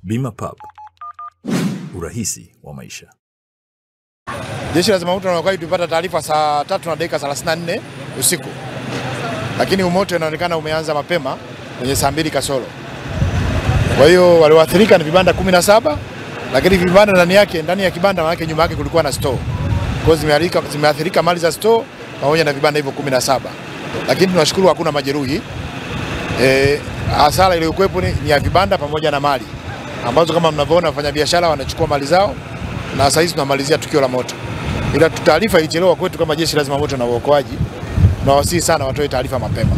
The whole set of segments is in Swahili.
Bima Pub, urahisi wa maisha. Jeshi la Zimamoto na Uokoaji tulipata taarifa saa 3:34 usiku. Lakini moto unaonekana umeanza mapema kwenye saa 2 kasoro. Kwa hiyo walioathirika ni vibanda 17, lakini vibanda ndani ya kibanda maana nyuma yake kulikuwa na store. Kwa hiyo zimeathirika mali za store pamoja na vibanda hivyo 17. Lakini tunashukuru hakuna majeruhi. Hasara iliyokuwepo ni ya vibanda pamoja na mali ambazo kama mnavyoona wafanyabiashara wanachukua mali zao, na sasa hivi tunamalizia tukio la moto. Ila taarifa ilichelewa kwetu kama Jeshi la Zimamoto na Uokoaji, na wasii sana watoe taarifa mapema,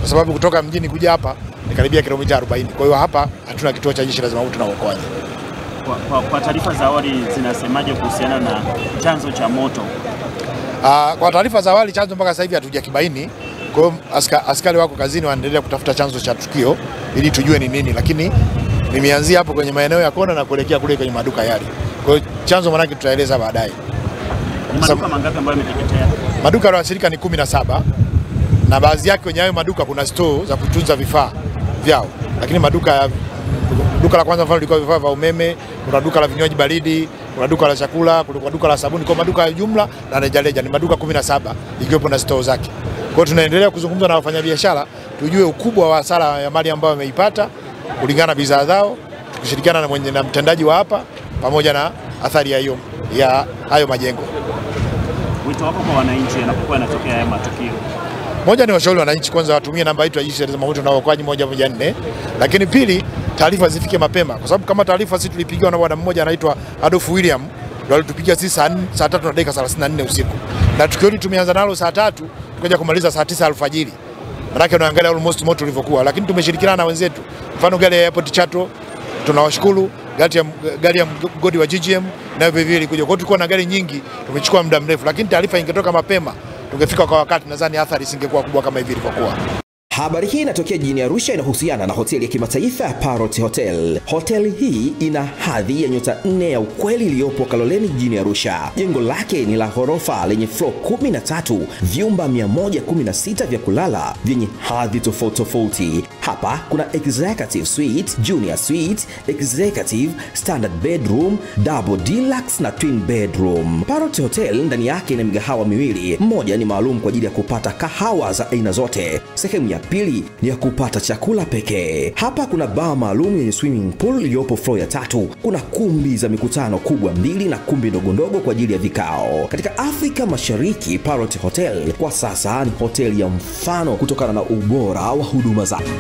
kwa sababu kutoka mjini kuja hapa ni karibia kilomita 40. Kwa hiyo hapa hatuna kituo cha Jeshi la Zimamoto na Uokoaji. Kwa taarifa za awali zinasemaje kuhusiana na chanzo cha moto? Kwa taarifa za awali chanzo mpaka sasa hivi hatujakibaini. Kwa hiyo askari wako kazini wanaendelea kutafuta chanzo cha tukio ili tujue ni nini, lakini nimeanzia hapo kwenye maeneo ya kona na kuelekea kule kwenye maduka yale. Kwa hiyo chanzo manake tutaeleza baadaye. Maduka mangapi ambayo yameteketea? Maduka yaliyoathirika ni 17, na baadhi yake kwenye hayo maduka kuna store za kutunza vifaa vyao. Lakini duka la kwanza mfano lilikuwa vifaa vya umeme, kuna duka la vinywaji baridi, kuna duka la chakula, kuna duka la sabuni, kwa maduka ya jumla na rejareja ni maduka 17 ikiwepo na store zake. Kwa hiyo tunaendelea kuzungumza na wafanyabiashara tujue ukubwa wa hasara ya mali ambayo wameipata kulingana na bidhaa zao, tukishirikiana na mtendaji wa hapa pamoja na athari ya hayo majengo. Wito wako kwa wananchi yanapokuwa yanatokea haya matukio? Moja ni washauri wananchi kwanza watumie namba yetu ya Jeshi la Zimamoto na Uokoaji 114, lakini pili taarifa zifike mapema, kwa sababu kama taarifa sisi tulipigiwa na bwana mmoja anaitwa Adolf William, ndio alitupigia sisi saa 3:34 usiku. Na tukio hili tumeanza nalo saa 3 tukaja kumaliza saa 9 alfajiri. Maana unaangalia almost moto ulivyokuwa, lakini tumeshirikiana na wenzetu. Mfano gari ya Airport Chato tunawashukuru, gari ya mgodi wa GGM na vivyo kuja. Kwa hiyo tulikuwa na gari nyingi, tumechukua muda mrefu, lakini taarifa ingetoka mapema tungefika kwa wakati, nadhani athari isingekuwa kubwa kama hivi ilivyokuwa. Habari hii inatokea jijini Arusha, inahusiana na hoteli ya kimataifa ya Parrot Hotel. Hoteli hii ina hadhi ya nyota 4 ya ukweli iliyopo Kaloleni jijini Arusha. Jengo lake ni la ghorofa lenye floor 13, vyumba 116 vya kulala vyenye hadhi tofauti. Hapa kuna executive suite, junior suite, executive, standard bedroom, double deluxe na twin bedroom. Parrot Hotel ndani yake ina migahawa miwili. Mmoja ni maalum kwa ajili ya kupata kahawa za aina zote. Sehemu ya pili ni ya kupata chakula pekee. Hapa kuna bar maalum yenye swimming pool iliyopo floor ya 3. Kuna kumbi za mikutano kubwa 2 na kumbi ndogo kwa ajili ya vikao. Katika Afrika Mashariki, Parrot Hotel kwa sasa ni hoteli ya mfano kutokana na ubora wa huduma zake.